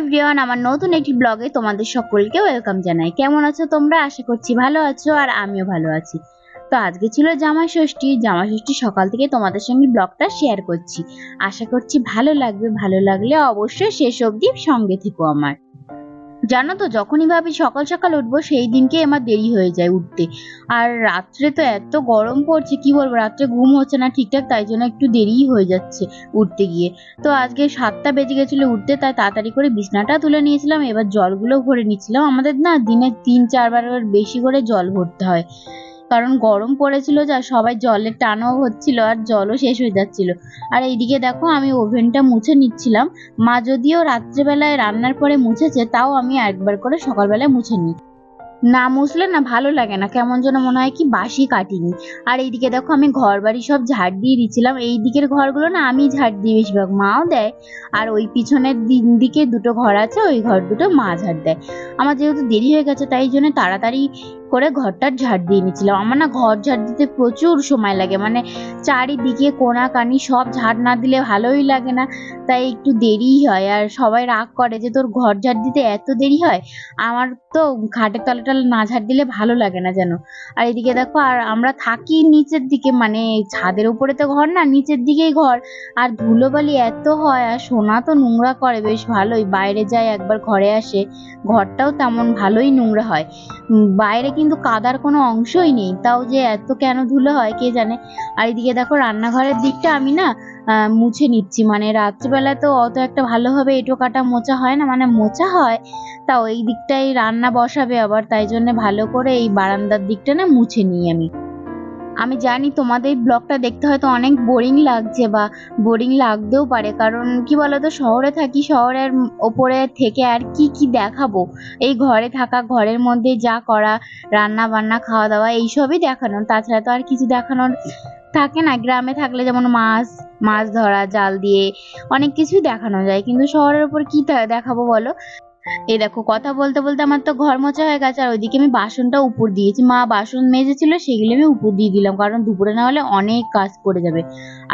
Everyone, আমার নতুন একটি ব্লগে তোমাদের সকলকে ওয়েলকাম জানাই। কেমন আছো তোমরা? আশা করছি ভালো আছো, আর আমিও ভালো আছি। তো আজকে ছিল জামাই ষষ্ঠী সকাল থেকে তোমাদের সঙ্গে ব্লগটা শেয়ার করছি। আশা করছি ভালো লাগবে। ভালো লাগলে অবশ্যই শেষ অবধি সঙ্গে থেকো আমার। জানো তো, যখনই ভাবি সকাল সকাল উঠবো সেই দিনকে আমার দেরি হয়ে যায় উঠতে। আর রাত্রে তো এত গরম পড়ছে, কি বলবো, রাত্রে ঘুম হচ্ছে না ঠিকঠাক, তাই জন্য একটু দেরিই হয়ে যাচ্ছে উঠতে গিয়ে। তো আজকে 7টা বেজে গেছিল উঠতে, তাই তাড়াতাড়ি করে বিছনাটা তুলে নিয়েছিলাম। এবার জলগুলো ভরে নিচ্ছিলাম। আমাদের না দিনে 3-4 বার বেশি করে জল ভরতে হয়, কারণ গরম পড়েছিল, যা সবাই জলের টানও হচ্ছিল আর জলও শেষ হয়ে যাচ্ছিল। আর এইদিকে দেখো, আমি ওভেনটা মুছে নিচ্ছিলাম। মা যদিও রাত্রেবেলায় রান্নার পরে মুছেছে, তাও আমি একবার করে সকালবেলায় মুছে নিই। না মুছলে না ভালো লাগে না, কেমন যেন মনে হয় কি বাসি কাটিনি। আর এইদিকে দেখো, আমি ঘর বাড়ি সব ঝাড় দিয়ে দিচ্ছিলাম। এই দিকের ঘরগুলো না আমি ঝাড় দিই বেশিরভাগ, মাও দেয়। আর ওই পিছনের দিকে দুটো ঘর আছে, ওই ঘর দুটো মা ঝাড় দেয়। আমার যেহেতু দেরি হয়ে গেছে, তাই জন্য তাড়াতাড়ি করে ঘরটার ঝাড় দিয়ে নিচ্ছিলাম। আমার না ঘর ঝাড় দিতে প্রচুর সময় লাগে, মানে চারিদিকে কোনা কানি সব ঝাড় না দিলে ভালোই লাগে না, তাই একটু দেরিই হয়। আর সবাই রাগ করে যে তোর ঘর ঝাড় দিতে এত দেরি হয়। আমার তো খাটের তলাটা না ঝাড় দিলে ভালো লাগে না যেন। আর এদিকে দেখো, আর আমরা থাকি নিচের দিকে, মানে ছাদের উপরে তো ঘর না, নিচের দিকেই ঘর। আর ধুলোবালি এত হয়, আর সোনা তো নোংরা করে বেশ ভালোই, বাইরে যায় একবার ঘরে আসে। ঘরটাও তেমন ভালোই নোংরা হয়। বাইরে কিন্তু কাদার কোনো অংশই নেই, তাও যে এত কেন ধুলো হয় কে জানে। আর এদিকে দেখো, রান্নাঘরের দিকটা আমি না মুছে নিচ্ছি। মানে রাত্রিবেলায় তো অত একটা ভালোভাবে এঁটো কাটা মোছা হয় না, মানে মোছা হয়, তাও এই দিকটাই রান্না বসাবে আবার, তাই জন্য ভালো করে এই বারান্দার দিকটা না মুছে নিই আমি। আমি জানি তোমাদের ব্লগটা দেখতে হয়তো অনেক বোরিং লাগছে, বা বোরিং লাগতেও পারে, কারণ কি বলতো, শহরে থাকি, শহরের ওপরে থেকে আর কি কি দেখাবো। এই ঘরে থাকা, ঘরের মধ্যে যা করা, রান্না বান্না খাওয়া দাওয়া এইসবই দেখানোর, তাছাড়া তো আর কিছু দেখানোর থাকে না। গ্রামে থাকলে যেমন মাছ ধরা জাল দিয়ে অনেক কিছুই দেখানো যায়, কিন্তু শহরের উপর কি দেখাবো বলো। এই দেখো, কথা বলতে বলতে আমার তো ঘর মোছা হয়ে গেছে, আর ওইদিকে আমি বাসনটা উপর দিয়েছি। মা বাসন মেজেছিল, সেগুলো আমি উপর দিয়ে দিলাম, কারণ দুপুরে না হলে অনেক কাজ পড়ে যাবে।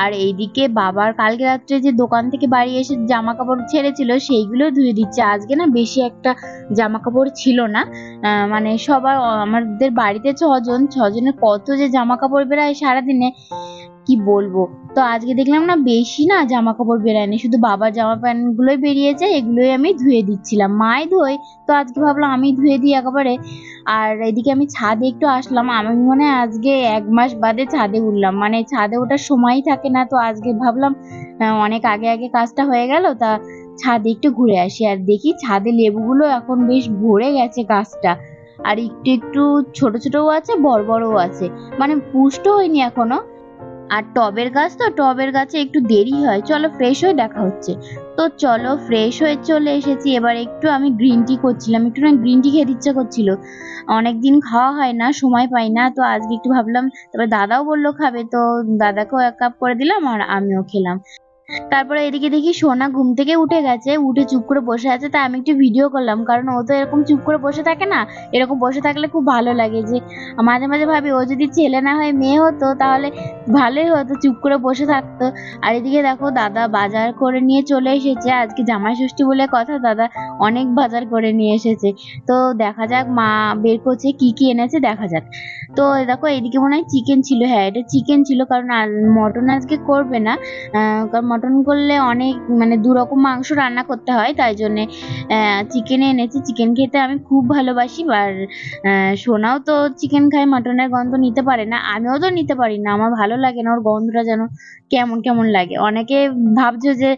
আর এইদিকে বাবার কালকে রাত্রে যে দোকান থেকে বাড়ি এসে জামা কাপড় ছেড়েছিল, সেইগুলো ধুয়ে দিচ্ছে। আজকে না বেশি একটা জামা কাপড় ছিল না, মানে সবার, আমাদের বাড়িতে ছজনের কত যে জামা কাপড় বেরোয় সারাদিনে, কি বলবো। তো আজকে দেখলাম না বেশি না জামা কাপড় বেরোয়নি, শুধু বাবার জামা প্যান্ট গুলোই বেরিয়েছে, এগুলোই আমি ধুয়ে দিচ্ছিলাম। মাই ধোয়, তো আজকে ভাবলাম আমি ধুয়ে দিই একেবারে। আর এদিকে আমি ছাদে একটু আসলাম। আমি মনে হয় আজকে 1 মাস বাদে ছাদে উঠলাম, মানে ছাদে ওঠার সময়ই থাকে না, তো আজকে ভাবলাম অনেক আগে আগে কাজটা হয়ে গেল, তা ছাদে একটু ঘুরে আসি। আর দেখি ছাদে লেবুগুলো এখন বেশ ভরে গেছে গাছটা, আর একটু একটু ছোট ছোটও আছে, বড় বড়ও আছে, মানে পুষ্ট হয়নি এখনো। আর টবের গাছ তো, টবের গাছে একটু দেরি হয়। চলো ফ্রেশ হয়ে দেখা হচ্ছে। তো চলো ফ্রেশ হয়ে চলে এসেছি। এবার একটু আমি গ্রিন টি করছিলাম, একটু না গ্রিন টি খেতে ইচ্ছা করছিল, অনেকদিন খাওয়া হয় না, সময় পাই না, তো আজকে একটু ভাবলাম। তারপরে দাদাও বললো খাবে, তো দাদাকেও 1 কাপ করে দিলাম, আর আমিও খেলাম। তারপরে এদিকে দেখি সোনা ঘুম থেকে উঠে গেছে, উঠে চুপ করে বসে আছে, তাই আমি একটু ভিডিও করলাম, কারণ ও তো এরকম চুপ করে বসে থাকে না। এরকম বসে থাকলে খুব ভালো লাগে, যে মাঝে মাঝে ভাবি ও যদি ছেলে না হয় মেয়ে হতো তাহলে ভালোই হতো, চুপ করে বসে থাকতো। আর এদিকে দেখো, দাদা বাজার করে নিয়ে চলে এসেছে। আজকে জামাই ষষ্ঠী বলে কথা, দাদা অনেক বাজার করে নিয়ে এসেছে। তো দেখা যাক, মা বের করছে কি কি এনেছে, দেখা যাক। তো দেখো, এইদিকে মনে হয় চিকেন ছিল। হ্যাঁ, এটা চিকেন ছিল, কারণ মটন আজকে করবে না। কারণ মটন করলে অনেক, মানে 2 রকম মাংস রান্না করতে হয়, তাই জন্যে চিকেন এনেছি। চিকেন খেতে আমি খুব ভালোবাসি, আর সোনাও তো চিকেন খায়, মটনের গন্ধ নিতে পারে না, আমিও তো নিতে পারি না, আমার ভালো লাগে না, ওর গন্ধটা যেন কেমন কেমন লাগে। অনেকে ভাবছো যে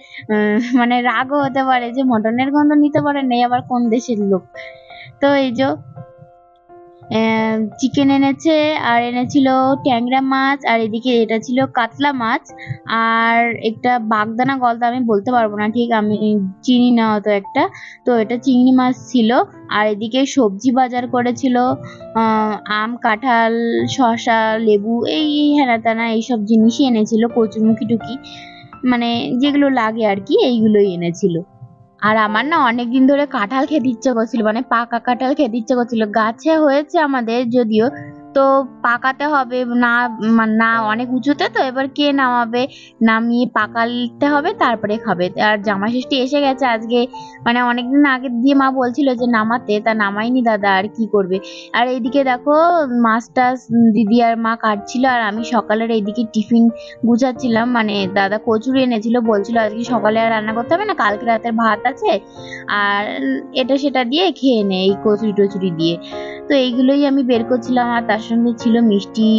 মানে রাগও হতে পারে যে মটনের গন্ধ নিতে পারে না, আবার কোন দেশের লোক। তো এই যে চিকেন এনেছে, আর এনেছিল ট্যাংরা মাছ, আর এদিকে এটা ছিল কাতলা মাছ, আর একটা বাগদানা গলদা, আমি বলতে পারবো না ঠিক, আমি চিনি না অত একটা। তো এটা চিংড়ি মাছ ছিল। আর এদিকে সবজি বাজার করেছিল, আম কাঁঠাল শসা লেবু এই হেনা তেনা এইসব জিনিসই এনেছিল, কচুরমুখী টুকি, মানে যেগুলো লাগে আর কি, এইগুলোই এনেছিল। আর আমার না অনেকদিন ধরে কাঁঠাল খেতে ইচ্ছে করছিল, মানে পাকা কাঁঠাল খেতে ইচ্ছে করছিল। গাছে হয়েছে আমাদের যদিও, তো পাকাতে হবে না, না অনেক উঁচুতে, তো এবার কে নামাবে, নামিয়ে পাকাতে হবে তারপরে খাবে। আর জামাই ষষ্ঠী এসে গেছে আজকে, মানে অনেকদিন আগে দিয়ে মা বলছিল যে নামাতে, তা নামাইনি দাদা, আর কি করবে। আর এইদিকে দেখো মাছটা দিদি আর মা কাটছিল, আর আমি সকালের এইদিকে টিফিন গুছাচ্ছিলাম। মানে দাদা কচুরি এনেছিল, বলছিল আজকে সকালে আর রান্না করতে হবে না, কালকে রাতের ভাত আছে, আর এটা সেটা দিয়ে খেয়ে নে এই কচুরি টচুরি দিয়ে। তো এইগুলোই আমি বের করছিলাম, আর তার সঙ্গে ছিল মিষ্টি,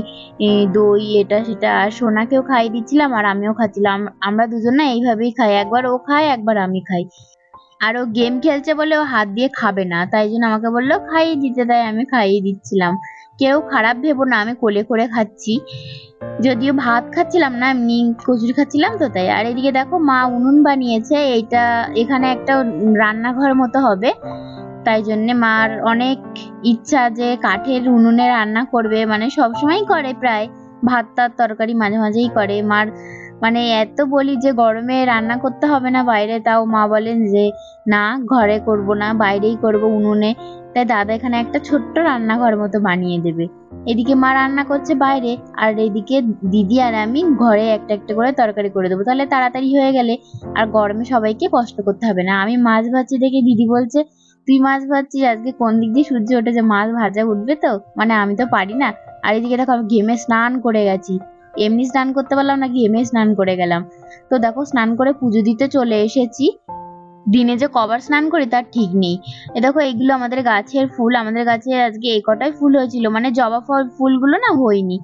দই, এটা সেটা, আর সোনাকেও খাইয়ে দিচ্ছিলাম আর আমিও খাচ্ছিলাম। আমরা দুজন না এইভাবেই খাই, একবার ও খায় একবার আমি খাই। আর ও গেম খেলছে বলে ও হাত দিয়ে খাবে না, তাই জন্য আমাকে বললো খাইয়ে দিতে, তাই আমি খাইয়ে দিচ্ছিলাম। কেউ খারাপ ভেবো না, আমি কোলে করে খাচ্ছি, যদিও ভাত খাচ্ছিলাম না, এমনি কচুরি খাচ্ছিলাম তো তাই। আর এদিকে দেখো মা উনুন বানিয়েছে, এইটা এখানে একটা রান্নাঘর মতো হবে, তাই জন্যে মার অনেক ইচ্ছা যে কাঠের উনুনে রান্না করবে, মানে সবসময় করে প্রায়, ভাত টাত তরকারি মাঝে মাঝেই করে। মার মানে এত বলি যে গরমে রান্না করতে হবে না বাইরে, তাও মা বলেন যে না, ঘরে করব না, বাইরেই করব উনুনে। তাই দাদা এখানে একটা ছোট্ট রান্নাঘর মতো বানিয়ে দেবে। এদিকে মা রান্না করছে বাইরে, আর এদিকে দিদি আর আমি ঘরে একটা একটা করে তরকারি করে দেবো, তাহলে তাড়াতাড়ি হয়ে গেলে আর গরমে সবাইকে কষ্ট করতে হবে না। আমি মাছ ভাজছি দেখে দিদি বলছে তুই মাছ ভাজছিস, আজকে কোন দিক দিয়ে সূর্য ওঠেছে, মাছ ভাজা উঠবে তো, মানে আমি তো পারি না। আর এদিকে দেখো আমি ঘেমে স্নান করে গেছি, এমনি স্নান করতে পারলাম না, ঘেমে স্নান করে গেলাম। তো দেখো স্নান করে পুজো দিতে চলে এসেছি। দিনে যে কবার স্নান করি তার ঠিক নেই। এ দেখো এইগুলো আমাদের গাছের ফুল, আমাদের গাছে আজকে এই কটাই ফুল হয়েছিল, মানে জবা ফুলগুলো না হয়নি,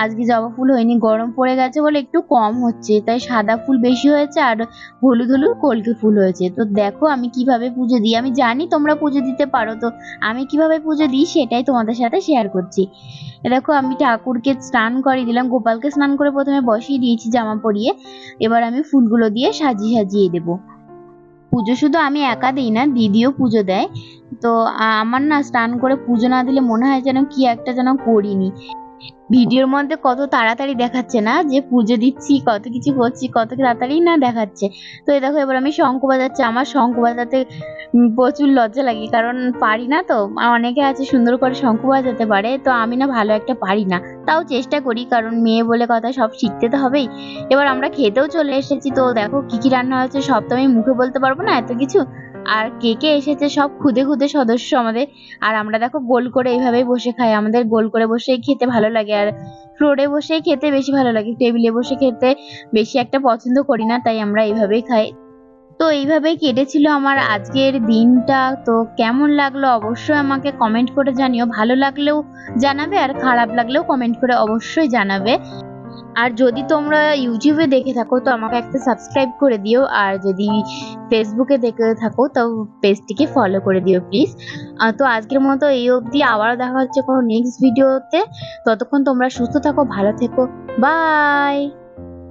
আজকে জবা ফুল হয়নি, গরম পড়ে গেছে বলে একটু কম হচ্ছে, তাই সাদা ফুল বেশি হয়েছে আর হলুদ হলুদ কলকে ফুল হয়েছে। তো দেখো আমি কিভাবে পুজো দিই, আমি জানি তোমরা পুজো দিতে পারো, তো আমি কিভাবে পুজো দিই সেটাই তোমাদের সাথে শেয়ার করছি। এ দেখো আমি ঠাকুরকে স্নান করিয়ে দিলাম, গোপালকে স্নান করে প্রথমে বসিয়ে দিয়েছি জামা পরিয়ে, এবার আমি ফুলগুলো দিয়ে সাজিয়ে সাজিয়ে দেবো। পুজো শুধু আমি একা দিই না, দিদিও পুজো দেয়। তো আমার না স্নান করে পুজো না দিলে মনে হয় যেন কি একটা যেন করিনি। ভিডিওর মধ্যে কত তাড়াতাড়ি দেখাচ্ছে না যে পুজো দিচ্ছি, কত কিছু করছি, কত তাড়াতাড়ি না দেখাচ্ছে। তো এই দেখো এবার আমি শঙ্খ বাজাচ্ছি, আমার শঙ্খ বাজাতে প্রচুর লজ্জা লাগে, কারণ পারি না তো। অনেকে আছে সুন্দর করে শঙ্খ বাজাতে পারে, তো আমি না ভালো একটা পারি না, তাও চেষ্টা করি, কারণ মেয়ে বলে কথা, সব শিখতে তো হবেই। এবার আমরা খেতেও চলে এসেছি, তো দেখো কি কি রান্না হয়েছে সব তো আমি মুখে বলতে পারবো না এত কিছু। আর কে কে এসেছে সব খুদে খুদে সদস্য আমাদের। আর আমরা দেখো গোল করে এইভাবেই বসে খাই, আমাদের গোল করে বসে খেতে ভালো লাগে, আর ফ্লোরে বসে খেতে বেশি ভালো লাগে, টেবিলে বসে খেতে বেশি একটা পছন্দ করি না, তাই আমরা এইভাবেই খাই। তো এইভাবেই কেটেছিল আমার আজকের দিনটা। তো কেমন লাগলো অবশ্যই আমাকে কমেন্ট করে জানিও, ভালো লাগলেও জানাবে আর খারাপ লাগলেও কমেন্ট করে অবশ্যই জানাবে। আর যদি তোমরা ইউটিউবে দেখে থাকো তো আমাকে একটা সাবস্ক্রাইব করে দিও, আর যদি ফেসবুকে দেখে থাকো তো পেজটিকে ফলো করে দিও প্লিজ। তো আজকের মতো এই অবধি, আবারও দেখা হচ্ছে কোনো নেক্সট ভিডিওতে। ততক্ষণ তোমরা সুস্থ থাকো, ভালো থেকো, বাই।